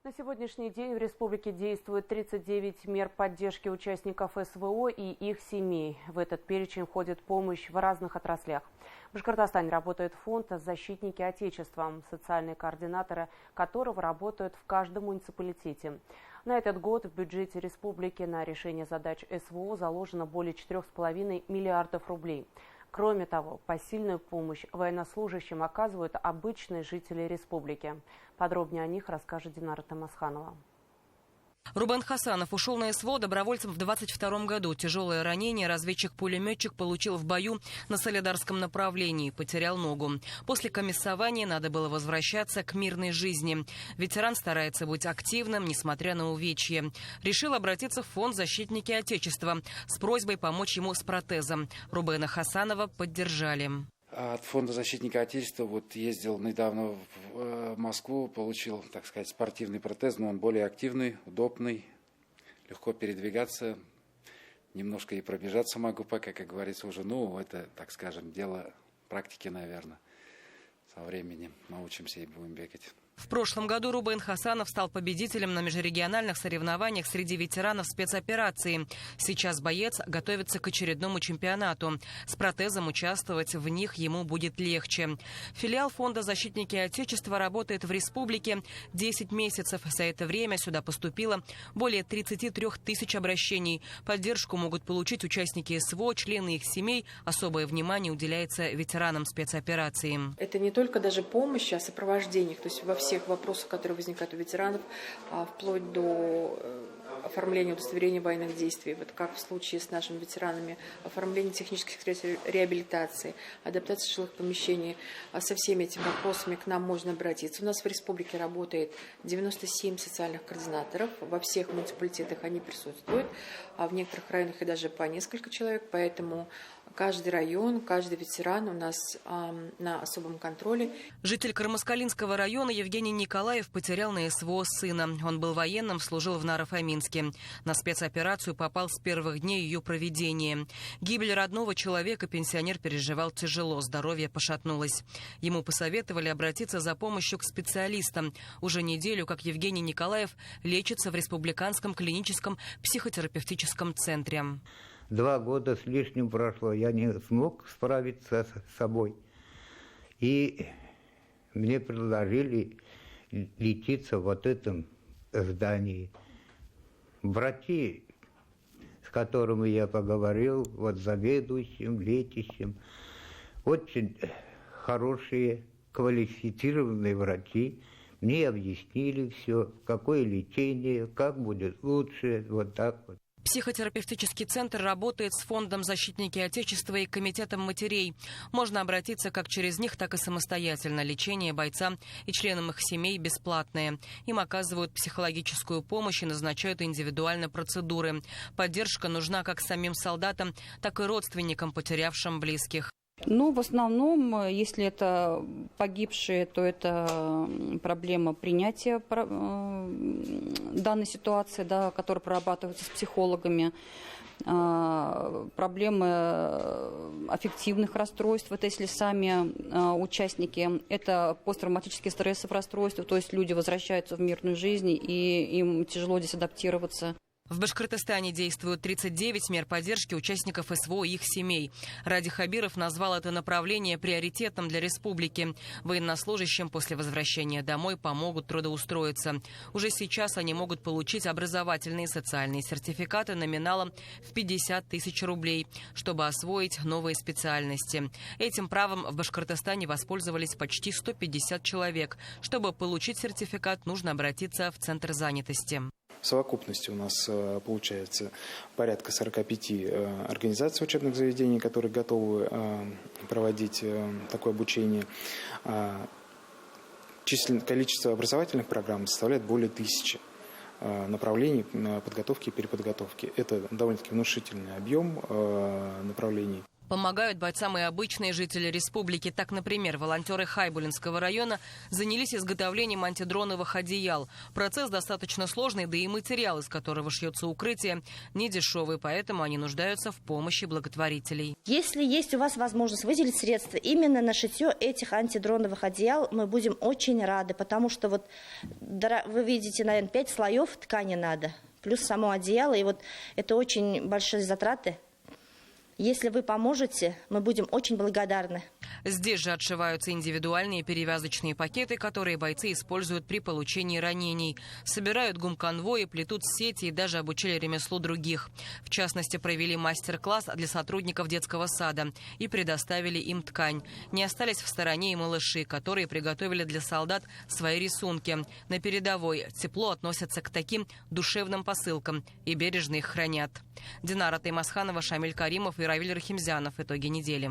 На сегодняшний день в республике действует 39 мер поддержки участников СВО и их семей. В этот перечень входит помощь в разных отраслях. В Башкортостане работает фонд «Защитники Отечества», социальные координаторы которого работают в каждом муниципалитете. На этот год в бюджете республики на решение задач СВО заложено более 4,5 миллиардов рублей. Кроме того, посильную помощь военнослужащим оказывают обычные жители республики. Подробнее о них расскажет Динара Тамасханова. Рубен Хасанов ушел на СВО добровольцем в 22 году. Тяжелое ранение разведчик-пулеметчик получил в бою на Солидарском направлении. Потерял ногу. После комиссования надо было возвращаться к мирной жизни. Ветеран старается быть активным, несмотря на увечья. Решил обратиться в фонд «Защитники Отечества» с просьбой помочь ему с протезом. Рубена Хасанова поддержали. От фонда «Защитника Отечества» ездил недавно в Москву, получил, так сказать, спортивный протез, но он более активный, удобный, легко передвигаться, немножко и пробежаться могу пока, как говорится, уже, это, так скажем, дело практики, наверное. Со временем научимся и будем бегать. В прошлом году Рубен Хасанов стал победителем на межрегиональных соревнованиях среди ветеранов спецоперации. Сейчас боец готовится к очередному чемпионату. С протезом участвовать в них ему будет легче. Филиал фонда «Защитники Отечества» работает в республике 10 месяцев. За это время сюда поступило более 33 тысяч обращений. Поддержку могут получить участники СВО, члены их семей. Особое внимание уделяется ветеранам спецоперации. Это не только даже помощь, а сопровождение. То есть во всех вопросах, которые возникают у ветеранов, вплоть до оформления удостоверения военных действий, вот как в случае с нашими ветеранами, оформление технических средств реабилитации, адаптация жилых помещений. Со всеми этими вопросами к нам можно обратиться. У нас в республике работает 97 социальных координаторов, во всех муниципалитетах они присутствуют, а в некоторых районах и даже по несколько человек, поэтому каждый район, каждый ветеран у нас на особом контроле. Житель Кармаскалинского района Евгений Николаев потерял на СВО сына. Он был военным, служил в Наро-Фоминске. На спецоперацию попал с первых дней ее проведения. Гибель родного человека пенсионер переживал тяжело, здоровье пошатнулось. Ему посоветовали обратиться за помощью к специалистам. Уже неделю, как Евгений Николаев лечится в Республиканском клиническом психотерапевтическом центре. 2 года с лишним прошло, я не смог справиться с собой. И мне предложили лечиться в этом здании. Врачи, с которыми я поговорил, заведующим, лечащим, очень хорошие, квалифицированные врачи, мне объяснили все, какое лечение, как будет лучше, так вот. Психотерапевтический центр работает с фондом «Защитники Отечества» и комитетом матерей. Можно обратиться как через них, так и самостоятельно. Лечение бойцам и членам их семей бесплатное. Им оказывают психологическую помощь и назначают индивидуально процедуры. Поддержка нужна как самим солдатам, так и родственникам, потерявшим близких. В основном, если это погибшие, то это проблема принятия данной ситуации, которая прорабатывается с психологами. Проблемы аффективных расстройств, это если сами участники, это посттравматические стрессовые расстройства, то есть люди возвращаются в мирную жизнь, и им тяжело здесь адаптироваться. В Башкортостане действуют 39 мер поддержки участников СВО и их семей. Ради Хабиров назвал это направление приоритетом для республики. Военнослужащим после возвращения домой помогут трудоустроиться. Уже сейчас они могут получить образовательные и социальные сертификаты номиналом в 50 тысяч рублей, чтобы освоить новые специальности. Этим правом в Башкортостане воспользовались почти 150 человек. Чтобы получить сертификат, нужно обратиться в Центр занятости. В совокупности у нас получается порядка 45 организаций учебных заведений, которые готовы проводить такое обучение. Количество образовательных программ составляет более 1000 направлений подготовки и переподготовки. Это довольно-таки внушительный объем направлений. Помогают бойцам и обычные жители республики. Так, например, волонтеры Хайбулинского района занялись изготовлением антидроновых одеял. Процесс достаточно сложный, да и материал, из которого шьется укрытие, не дешевый, поэтому они нуждаются в помощи благотворителей. Если есть у вас возможность выделить средства именно на шитье этих антидроновых одеял, мы будем очень рады, потому что вот вы видите, наверное, 5 слоев ткани надо, плюс само одеяло, и вот это очень большие затраты. Если вы поможете, мы будем очень благодарны. Здесь же отшиваются индивидуальные перевязочные пакеты, которые бойцы используют при получении ранений. Собирают гумконвои, плетут сети и даже обучили ремеслу других. В частности, провели мастер-класс для сотрудников детского сада и предоставили им ткань. Не остались в стороне и малыши, которые приготовили для солдат свои рисунки. На передовой тепло относятся к таким душевным посылкам и бережно их хранят. Динара Таймасханова, Шамиль Каримов и Равиль Рахимзянов. Итоги недели.